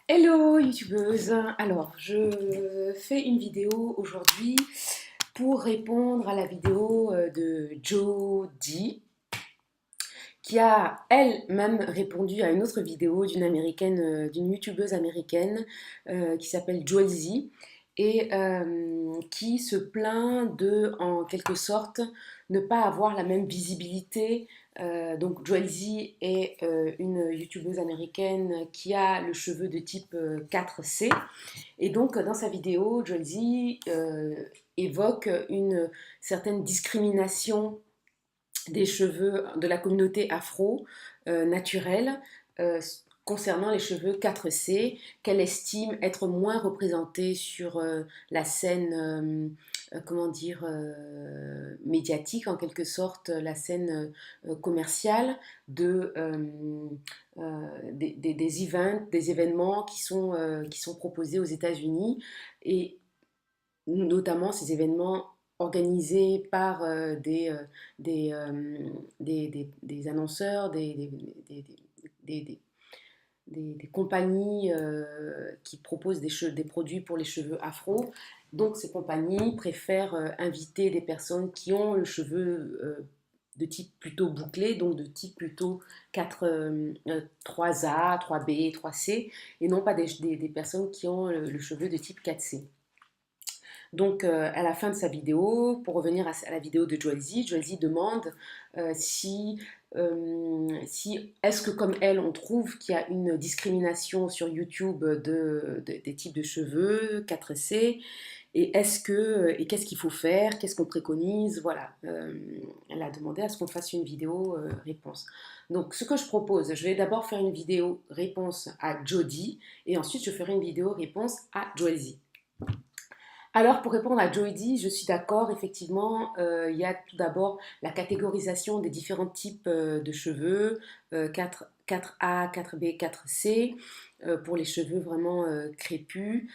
Hello youtubeuse. Alors je fais une vidéo aujourd'hui pour répondre à la vidéo de Jodie qui a elle-même répondu à une autre vidéo d'une américaine, d'une youtubeuse américaine qui s'appelle Joelzy et qui se plaint de, en quelque sorte, ne pas avoir la même visibilité. Donc Joelzy est une youtubeuse américaine qui a le cheveu de type 4C. Et donc dans sa vidéo, Joelzy évoque une certaine discrimination des cheveux de la communauté afro naturelle euh, concernant les cheveux 4C qu'elle estime être moins représentés sur la scène, comment dire, médiatique en quelque sorte, la scène commerciale des events, des événements qui sont proposés aux États-Unis et notamment ces événements organisés par des annonceurs, des, des compagnies qui proposent des produits pour les cheveux afro. Donc ces compagnies préfèrent inviter des personnes qui ont le cheveu de type plutôt bouclé, donc de type plutôt 3A, 3B, 3C, et non pas des personnes qui ont le cheveu de type 4C. Donc, à la fin de sa vidéo, pour revenir à la vidéo de Joelzy, Joelzy demande si est-ce que comme elle, on trouve qu'il y a une discrimination sur YouTube des types de cheveux 4C et qu'est-ce qu'il faut faire, qu'est-ce qu'on préconise, voilà. Elle a demandé à ce qu'on fasse une vidéo réponse. Donc, ce que je propose, je vais d'abord faire une vidéo réponse à Jodie et ensuite je ferai une vidéo réponse à Joelzy. Alors, pour répondre à Joey, je suis d'accord, effectivement, il y a tout d'abord la catégorisation des différents types de cheveux, 4A, 4B, 4C, pour les cheveux vraiment crépus.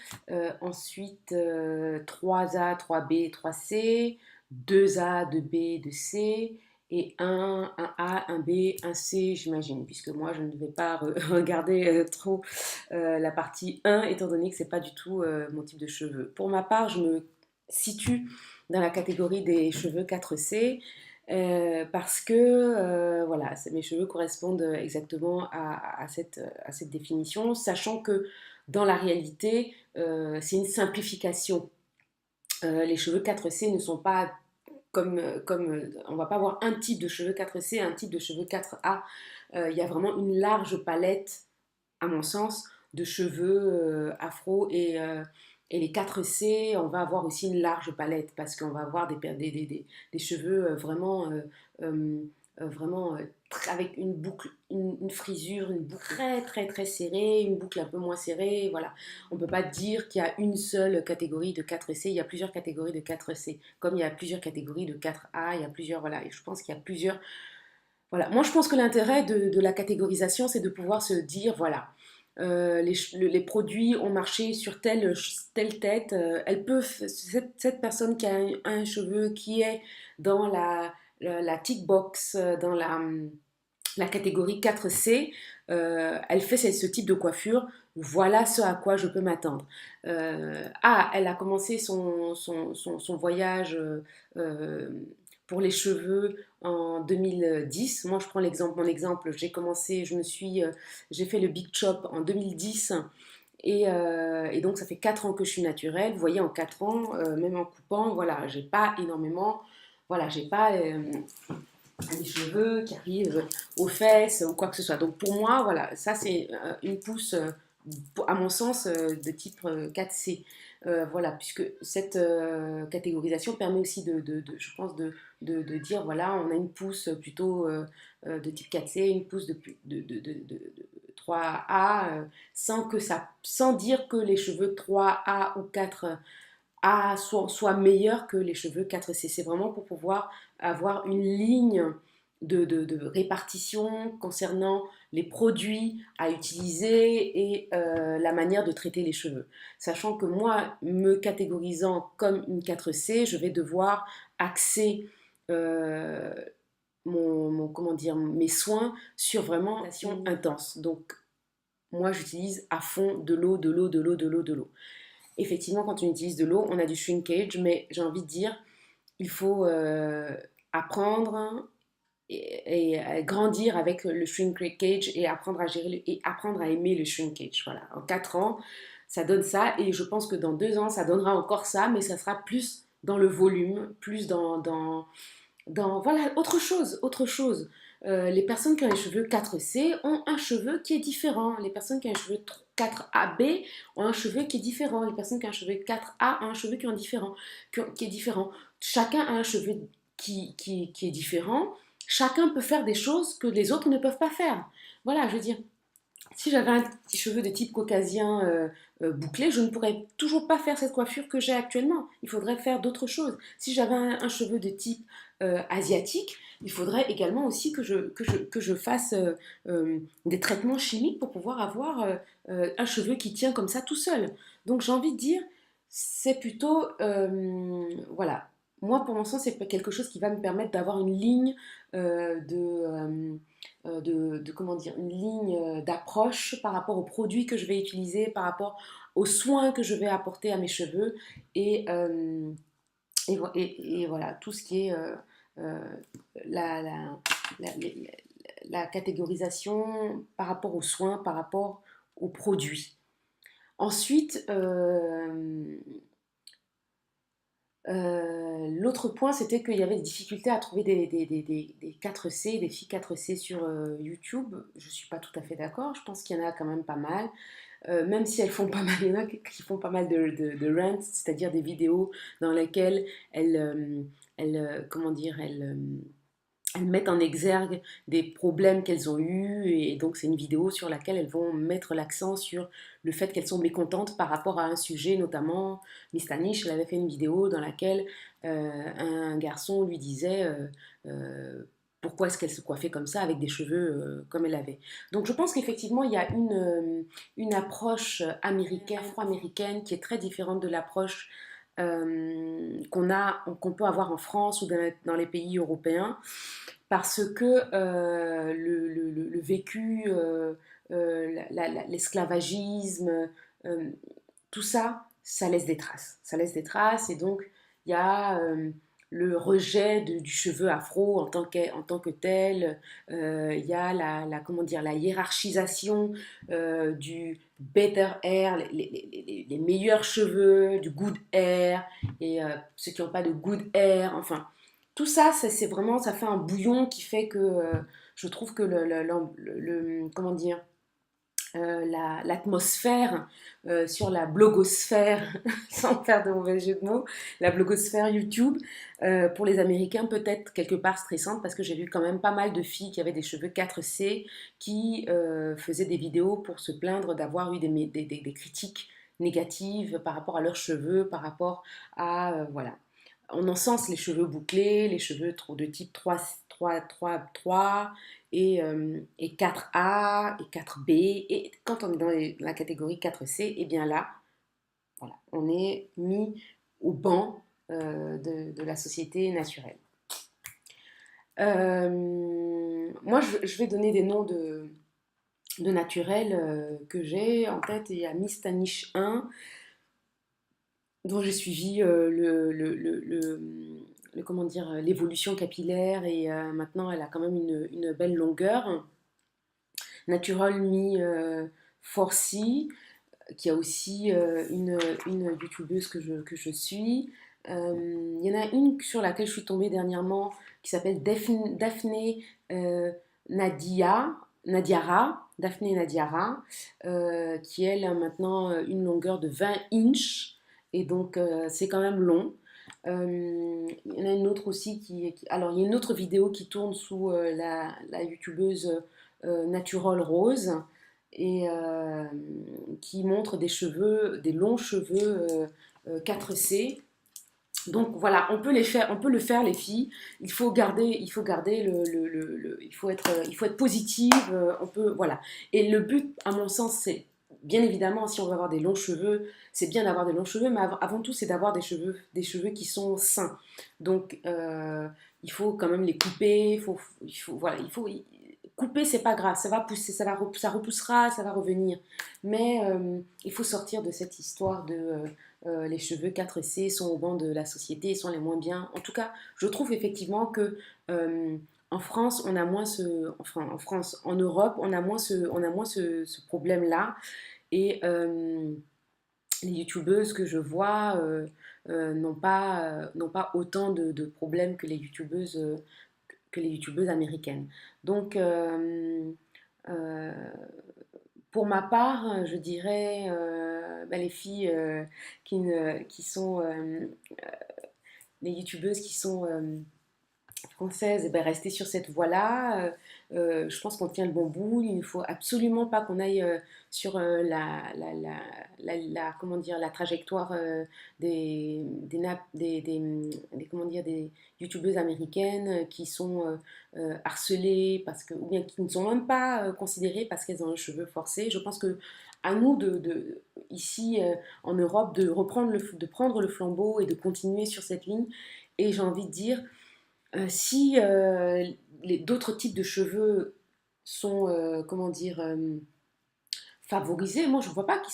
Ensuite, 3A, 3B, 3C, 2A, 2B, 2C, et un A, un B, un C, j'imagine, puisque moi, je ne vais pas regarder trop la partie 1, étant donné que c'est pas du tout mon type de cheveux. Pour ma part, je me situe dans la catégorie des cheveux 4C parce que voilà, mes cheveux correspondent exactement à cette définition, sachant que dans la réalité, c'est une simplification. Les cheveux 4C ne sont pas on va pas avoir un type de cheveux 4C et un type de cheveux 4A. Il y a vraiment une large palette à mon sens, de cheveux afro et les 4C, on va avoir aussi une large palette parce qu'on va avoir des cheveux euh, vraiment avec une boucle, une frisure, une boucle très très très serrée, une boucle un peu moins serrée, voilà. On ne peut pas dire qu'il y a une seule catégorie de 4C, il y a plusieurs catégories de 4C, comme il y a plusieurs catégories de 4A, il y a plusieurs, voilà, et je pense qu'il y a plusieurs voilà. Moi, je pense que l'intérêt de la catégorisation, c'est de pouvoir se dire, voilà, les produits ont marché sur telle tête. Elle peut, cette personne qui a un cheveu qui est dans la tick box, dans la catégorie 4C, elle fait ce type de coiffure. Voilà ce à quoi je peux m'attendre. Elle a commencé son voyage euh, pour les cheveux en 2010. Moi, je prends mon exemple. J'ai fait le Big Chop en 2010. Et donc, ça fait 4 ans que je suis naturelle. Vous voyez, en 4 ans, même en coupant, voilà, j'ai pas énormément, voilà, j'ai pas des cheveux qui arrivent aux fesses ou quoi que ce soit. Donc, pour moi, voilà, ça, c'est une pousse, à mon sens, de type 4C. Voilà, puisque cette catégorisation permet aussi je pense, de dire, voilà, on a une pousse plutôt de type 4C, une pousse de 3A, sans dire que les cheveux 3A ou 4A soient meilleurs que les cheveux 4C. C'est vraiment pour pouvoir avoir une ligne de répartition concernant les produits à utiliser et la manière de traiter les cheveux. Sachant que moi, me catégorisant comme une 4C, je vais devoir axer euh, comment dire, mes soins sur vraiment une intense. Donc, moi j'utilise à fond de l'eau, de l'eau, de l'eau, de l'eau, de l'eau. Effectivement, quand on utilise de l'eau, on a du shrinkage, mais j'ai envie de dire, il faut apprendre et grandir avec le shrinkage et apprendre à gérer et apprendre à aimer le shrinkage. Voilà, en 4 ans, ça donne ça et je pense que dans 2 ans, ça donnera encore ça, mais ça sera plus dans le volume, plus voilà, autre chose, autre chose. Les personnes qui ont les cheveux 4C ont un cheveu qui est différent. Les personnes qui ont les cheveux 4AB ont un cheveu qui est différent. Les personnes qui ont un cheveu 4A ont un cheveu qui est différent. Chacun a un cheveu qui est différent. Chacun peut faire des choses que les autres ne peuvent pas faire. Voilà, je veux dire, si j'avais un petit cheveu de type caucasien bouclé, je ne pourrais toujours pas faire cette coiffure que j'ai actuellement. Il faudrait faire d'autres choses. Si j'avais un cheveu de type asiatique, il faudrait également aussi que je fasse des traitements chimiques pour pouvoir avoir un cheveu qui tient comme ça tout seul. Donc j'ai envie de dire, c'est plutôt, voilà, moi pour l'instant c'est quelque chose qui va me permettre d'avoir une ligne comment dire, une ligne d'approche par rapport aux produits que je vais utiliser, par rapport aux soins que je vais apporter à mes cheveux et, et voilà, tout ce qui est euh, la, la, la, la catégorisation par rapport aux soins, par rapport aux produits. Ensuite, l'autre point, c'était qu'il y avait des difficultés à trouver des 4C, des filles 4C sur YouTube. Je ne suis pas tout à fait d'accord. Je pense qu'il y en a quand même pas mal. Même si elles font pas mal, il y en a qui font pas mal de rants, c'est-à-dire des vidéos dans lesquelles comment dire, elles mettent en exergue des problèmes qu'elles ont eus et donc c'est une vidéo sur laquelle elles vont mettre l'accent sur le fait qu'elles sont mécontentes par rapport à un sujet, notamment Miss Tanish, elle avait fait une vidéo dans laquelle un garçon lui disait pourquoi est-ce qu'elle se coiffait comme ça avec des cheveux comme elle avait. Donc je pense qu'effectivement il y a une approche américaine, afro-américaine qui est très différente de l'approche qu'on peut avoir en France ou dans les pays européens parce que le vécu, l'esclavagisme, euh, tout ça, ça laisse des traces. Ça laisse des traces et donc il y a le rejet du cheveu afro en tant que tel. Il y a comment dire, la hiérarchisation du better hair, les meilleurs cheveux, du good hair et ceux qui n'ont pas de good hair. Enfin, tout ça, c'est vraiment, ça fait un bouillon qui fait que je trouve que comment dire, l'atmosphère sur la blogosphère, sans faire de mauvais jeu de mots, la blogosphère YouTube, pour les Américains peut être quelque part stressante parce que j'ai vu quand même pas mal de filles qui avaient des cheveux 4C qui faisaient des vidéos pour se plaindre d'avoir eu des critiques négatives par rapport à leurs cheveux, par rapport à, voilà. On encense les cheveux bouclés, les cheveux de type 3 et 4A et 4B. Et quand on est dans la catégorie 4C, et bien là, voilà, on est mis au banc de la société naturelle. Moi, je vais donner des noms de naturels que j'ai en tête. Il y a Miss Tanish 1, dont j'ai suivi comment dire, l'évolution capillaire et maintenant elle a quand même une belle longueur. Natural Me Forcy, qui a aussi une youtubeuse que je suis. Il y en a une sur laquelle je suis tombée dernièrement qui s'appelle Daphné Daphné Nadiara, qui elle a maintenant une longueur de 20 inches et donc c'est quand même long. Il y en a une autre aussi alors il y a une autre vidéo qui tourne sous la youtubeuse Natural Rose et qui montre des cheveux, des longs cheveux 4C. Donc voilà, on peut on peut le faire les filles. Il faut garder il faut être positive. On peut voilà. Et le but, à mon sens, c'est bien évidemment si on veut avoir des longs cheveux, c'est bien d'avoir des longs cheveux, mais avant tout, c'est d'avoir des cheveux qui sont sains. Donc il faut quand même les couper. Voilà, couper, c'est pas grave, ça va pousser, ça repoussera, ça va revenir. Mais il faut sortir de cette histoire de les cheveux 4C sont au banc de la société, sont les moins bien. En tout cas, je trouve effectivement que euh, en France, on a moins enfin en France, en Europe, on a moins ce problème-là. Et les youtubeuses que je vois n'ont pas autant de problèmes que les youtubeuses américaines. Donc, euh, pour ma part, je dirais bah, les filles qui sont les youtubeuses qui sont française, eh ben, rester sur cette voie-là. Je pense qu'on tient le bon bout. Il ne faut absolument pas qu'on aille sur comment dire, la trajectoire comment dire, des youtubeuses américaines qui sont harcelées parce que, ou bien qui ne sont même pas considérées parce qu'elles ont les cheveux forcés. Je pense que à nous ici en Europe de prendre le flambeau et de continuer sur cette ligne. Et j'ai envie de dire, si d'autres types de cheveux sont, comment dire, favorisés, moi je crois pas qu'ils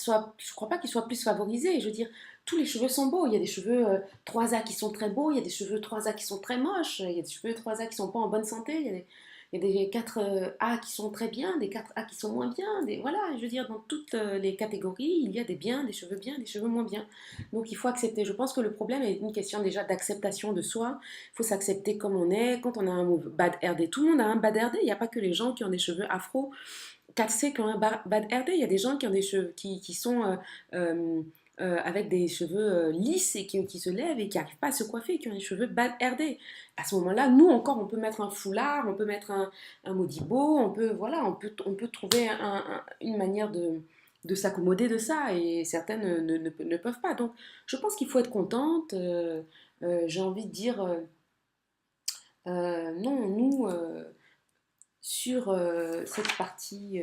soient plus favorisés. Je veux dire, tous les cheveux sont beaux. Il y a des cheveux 3A qui sont très beaux, il y a des cheveux 3A qui sont très moches, il y a des cheveux 3A qui sont pas en bonne santé, il y a des 4A qui sont très bien, des 4A qui sont moins bien. Voilà, je veux dire, dans toutes les catégories, il y a des bien, des cheveux moins bien. Donc il faut accepter. Je pense que le problème est une question déjà d'acceptation de soi. Il faut s'accepter comme on est. Quand on a un bad hair day, tout le monde a un bad hair day. Il n'y a pas que les gens qui ont des cheveux afro 4C qui ont un bad hair day. Il y a des gens qui ont des cheveux qui sont euh, avec des cheveux lisses et qui se lèvent et qui n'arrivent pas à se coiffer, qui ont des cheveux bad hair day. À ce moment-là, nous encore, on peut mettre un foulard, on peut mettre un modibo, voilà, on peut trouver une manière de s'accommoder de ça et certaines ne peuvent pas. Donc, je pense qu'il faut être contente. J'ai envie de dire, non, nous, sur cette partie